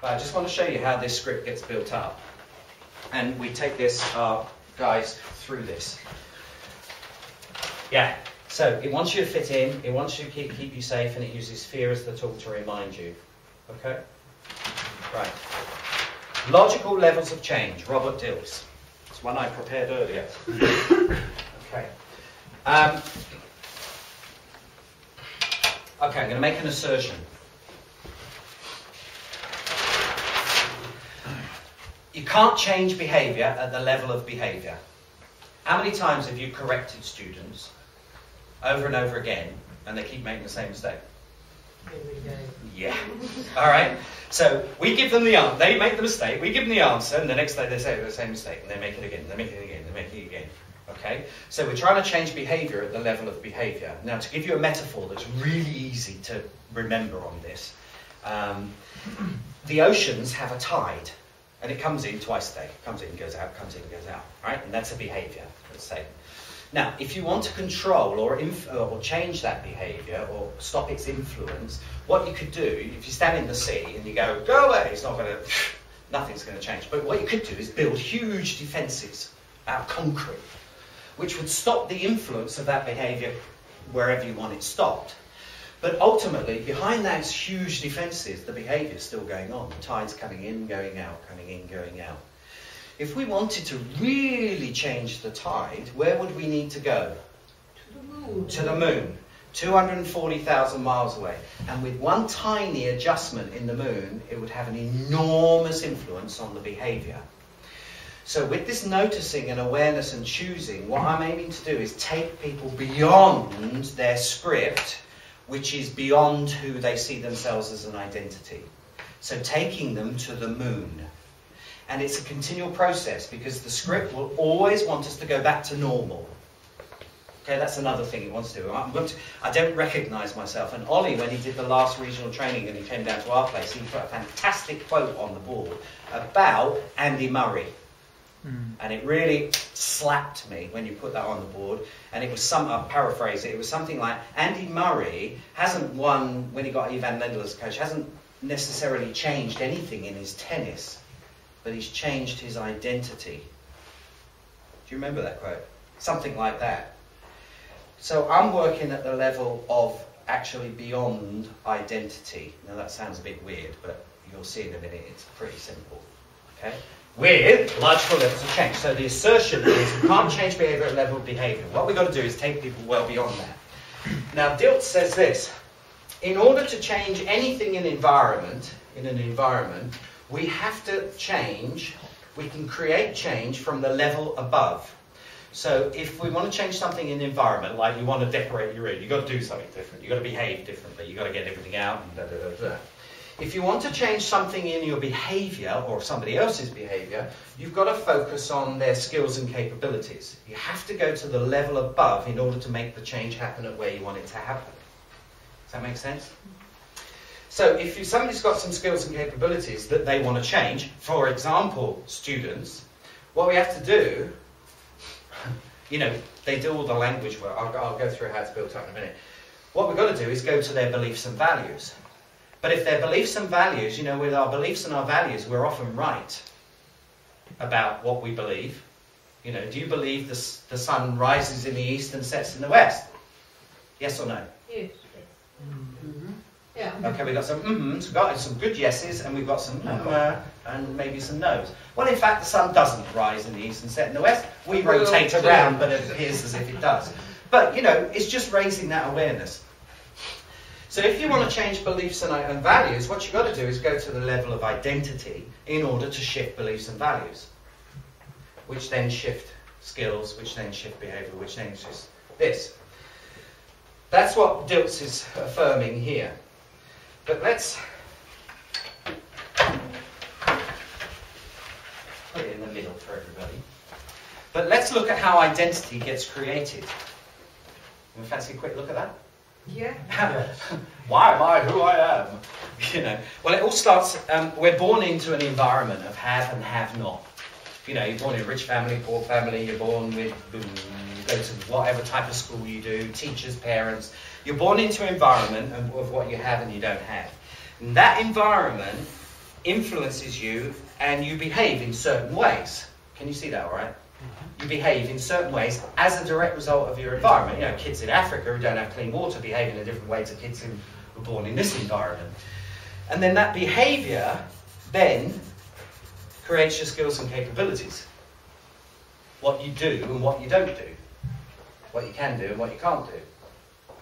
But I just want to show you how this script gets built up. And we take this, guys, through this. Yeah, so it wants you to fit in, it wants you to keep you safe, and it uses fear as the tool to remind you. Okay? Right. Logical levels of change, Robert Dilts. It's one I prepared earlier. Okay. Okay, I'm going to make an assertion. You can't change behaviour at the level of behaviour. How many times have you corrected students over and over again and they keep making the same mistake? Every day. Yeah. All right. So we give them the answer. They make the mistake. We give them the answer, and the next day they say the same mistake, and they make it again. They make it again. They make it again. Okay. So we're trying to change behaviour at the level of behaviour. Now, to give you a metaphor that's really easy to remember on this, the oceans have a tide, and it comes in twice a day. It comes in, goes out, comes in, goes out. Right. And that's a behaviour. Let's say. Now, if you want to control or change that behaviour or stop its influence, what you could do, if you stand in the sea and you go away, it's not going to, nothing's going to change. But what you could do is build huge defences out of concrete, which would stop the influence of that behaviour wherever you want it stopped. But ultimately, behind those huge defences, the behaviour is still going on. The tide's coming in, going out, coming in, going out. If we wanted to really change the tide, where would we need to go? To the moon. To the moon. 240,000 miles away. And with one tiny adjustment in the moon, it would have an enormous influence on the behaviour. So with this noticing and awareness and choosing, what I'm aiming to do is take people beyond their script, which is beyond who they see themselves as an identity. So taking them to the moon. And it's a continual process because the script will always want us to go back to normal. Okay, that's another thing it wants to do. I don't recognise myself. And Ollie, when he did the last regional training and he came down to our place, he put a fantastic quote on the board about Andy Murray. And it really slapped me when you put that on the board. And it was I'll paraphrase it, it was something like, Andy Murray hasn't won, when he got Ivan Lendl as coach, hasn't necessarily changed anything in his tennis. But he's changed his identity. Do you remember that quote? Something like that. So I'm working at the level of actually beyond identity. Now that sounds a bit weird, but you'll see in a minute it's pretty simple. Okay? With logical levels of change. So the assertion is we can't change behaviour at level of behaviour. What we've got to do is take people well beyond that. Now Dilts says this. In order to change anything in an environment, we have to change, we can create change from the level above. So if we want to change something in the environment, like you want to decorate your room, you've got to do something different, you've got to behave differently, you've got to get everything out, and da, da, da, da. If you want to change something in your behaviour, or somebody else's behaviour, you've got to focus on their skills and capabilities. You have to go to the level above in order to make the change happen at where you want it to happen. Does that make sense? So if somebody's got some skills and capabilities that they want to change, for example, students, what we have to do, they do all the language work. I'll go through how it's built up in a minute. What we've got to do is go to their beliefs and values. But if their beliefs and values, with our beliefs and our values, we're often right about what we believe. Do you believe the sun rises in the east and sets in the west? Yes or no? Yes. Yeah. Okay, we've got some mm-hms, we've got some good yeses, and we've got some and maybe some no's. Well, in fact, the sun doesn't rise in the east and set in the west. We rotate around, but it appears as if it does. But, it's just raising that awareness. So if you want to change beliefs and values, what you've got to do is go to the level of identity in order to shift beliefs and values, which then shift skills, which then shift behaviour, which then shifts this. That's what Dilts is affirming here. But let's put it in the middle for everybody. But let's look at how identity gets created. You fancy a quick look at that? Yeah. Why am I who I am? Well, it all starts, we're born into an environment of have and have not. You're born in a rich family, poor family, you're born with, you go to whatever type of school you do, teachers, parents. You're born into an environment of what you have and you don't have. And that environment influences you and you behave in certain ways. Can you see that all right? You behave in certain ways as a direct result of your environment. You know, kids in Africa who don't have clean water behave in a different way to kids who were born in this environment. And then that behaviour then creates your skills and capabilities. What you do and what you don't do. What you can do and what you can't do.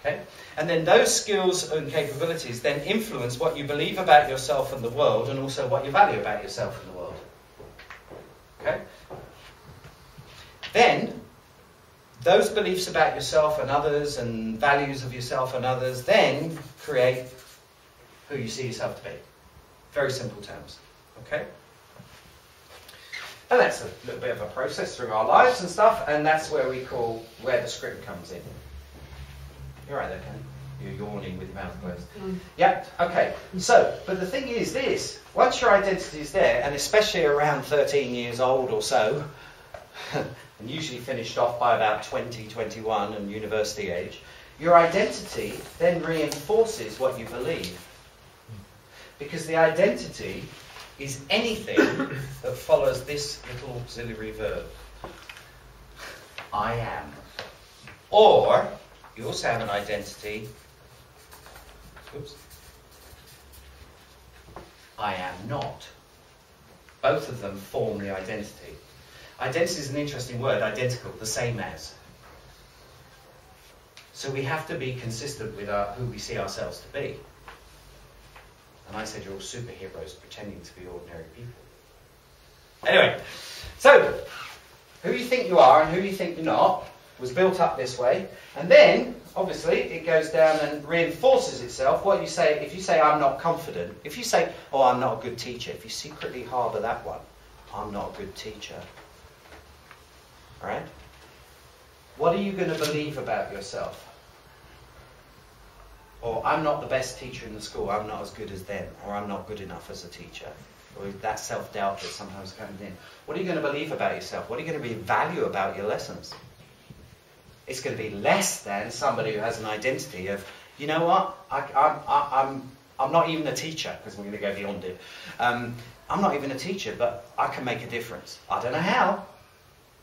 Okay? And then those skills and capabilities then influence what you believe about yourself and the world, and also what you value about yourself and the world. Okay? Then, those beliefs about yourself and others and values of yourself and others then create who you see yourself to be. Very simple terms. Okay? And that's a little bit of a process through our lives and stuff, and that's where the script comes in. You're right there, Ken. You're yawning with your mouth closed. Yeah, okay. So, but the thing is this, once your identity is there, and especially around 13 years old or so, and usually finished off by about 20, 21 and university age, your identity then reinforces what you believe. Because the identity is anything that follows this little auxiliary verb. I am. Or, you also have an identity, oops, I am not. Both of them form the identity. Identity is an interesting word, identical, the same as. So we have to be consistent with who we see ourselves to be. And I said you're all superheroes pretending to be ordinary people. Anyway, so who you think you are and who you think you're not was built up this way. And then, obviously, it goes down and reinforces itself. What you say, if you say, I'm not confident, if you say, oh, I'm not a good teacher, if you secretly harbour that one, I'm not a good teacher. Alright? What are you going to believe about yourself? Or I'm not the best teacher in the school, I'm not as good as them, or I'm not good enough as a teacher. Or that self-doubt that sometimes comes in. What are you going to believe about yourself? What are you going to value about your lessons? It's going to be less than somebody who has an identity of, you know what, I'm not even a teacher, because we're going to go beyond it. I'm not even a teacher, but I can make a difference. I don't know how,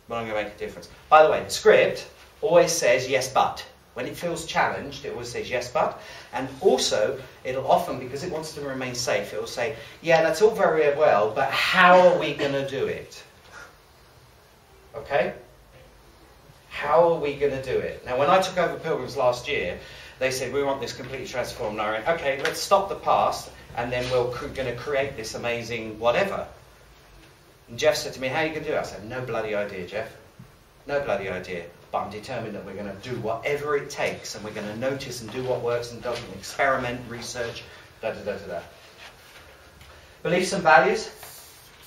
but I'm going to make a difference. By the way, the script always says yes, but. When it feels challenged, it always says yes, but. And also, it'll often, because it wants to remain safe, it will say, yeah, that's all very well, but how are we going to do it? Okay? How are we going to do it? Now, when I took over Pilgrims last year, they said, we want this completely transformed. And I went, okay, let's stop the past, and then we're going to create this amazing whatever. And Jeff said to me, how are you going to do it? I said, no bloody idea, Jeff. No bloody idea. But I'm determined that we're going to do whatever it takes, and we're going to notice and do what works and doesn't, experiment, research, da-da-da-da-da. Beliefs and values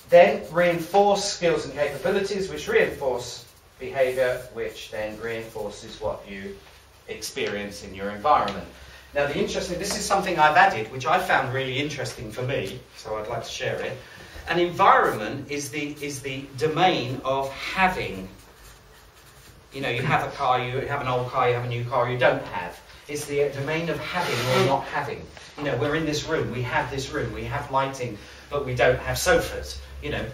then reinforce skills and capabilities, which reinforce behaviour, which then reinforces what you experience in your environment. Now, this is something I've added, which I found really interesting for me, so I'd like to share it. An environment is the domain of having. You know, you have a car, you have an old car, you have a new car, you don't have. It's the domain of having or not having. You know, we're in this room, we have lighting, but we don't have sofas, you know.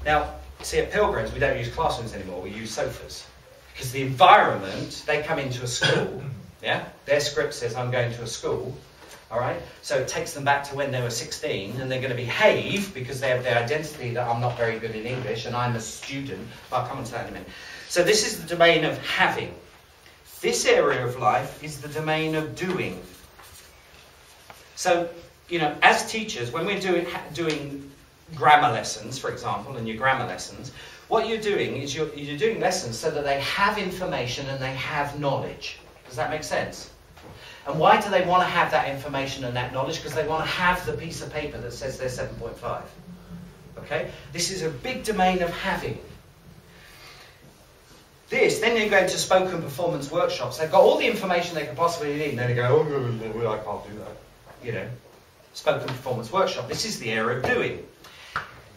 Now, see, at Pilgrims, we don't use classrooms anymore, we use sofas. Because the environment, they come into a school, yeah? Their script says, I'm going to a school, all right? So it takes them back to when they were 16, and they're going to behave, because they have their identity that I'm not very good in English, and I'm a student. I'll come on to that in a minute. So this is the domain of having. This area of life is the domain of doing. So, you know, as teachers, when we're doing grammar lessons, for example, and your grammar lessons, what you're doing is you're doing lessons so that they have information and they have knowledge. Does that make sense? And why do they want to have that information and that knowledge? Because they want to have the piece of paper that says they're 7.5. Okay? This is a big domain of having. Then they go into spoken performance workshops. They've got all the information they could possibly need, and then they go, oh, I can't do that. You know, spoken performance workshop. This is the area of doing.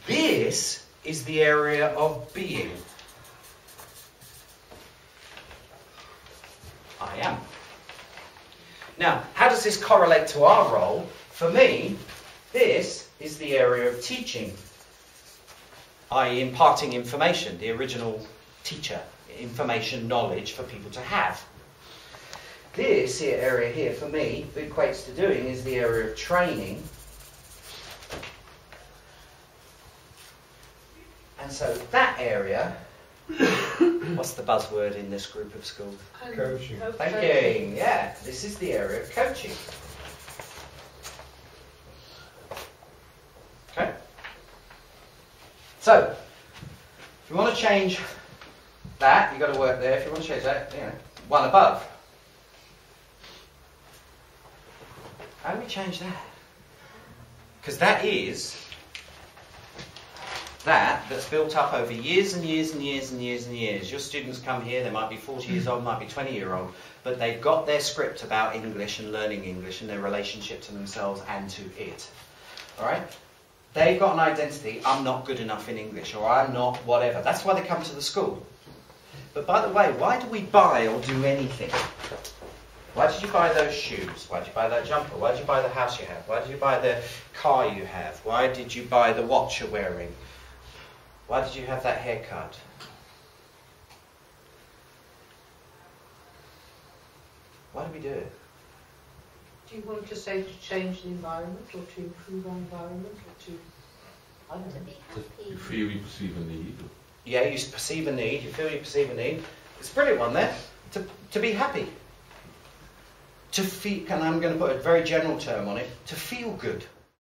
This is the area of being. I am. Now, how does this correlate to our role? For me, This is the area of teaching, i.e. imparting information, the original teacher, information, knowledge for people to have. This area here, for me, equates to doing is the area of training. And so that area, what's the buzzword in this group of schools? Coaching. Thinking, yeah. This is the area of coaching. Okay? So, if you want to change that, you've got to work there. If you want to change that, you know, one above. How do we change that? Because that is that's built up over years and years and years and years and years. Your students come here, they might be 40 years old, might be 20-year-old, but they've got their script about English and learning English and their relationship to themselves and to it. All right? They've got an identity, I'm not good enough in English, or I'm not whatever. That's why they come to the school. But by the way, why do we buy or do anything? Why did you buy those shoes? Why did you buy that jumper? Why did you buy the house you have? Why did you buy the car you have? Why did you buy the watch you're wearing? Why did you have that haircut? Why do we do it? Do you want to say to change the environment, or to improve our environment, or to, I don't know. To be happy. You feel you perceive a need. Yeah, you perceive a need, you feel you perceive a need. It's a brilliant one there. To be happy. To feel, and I'm going to put a very general term on it, to feel good.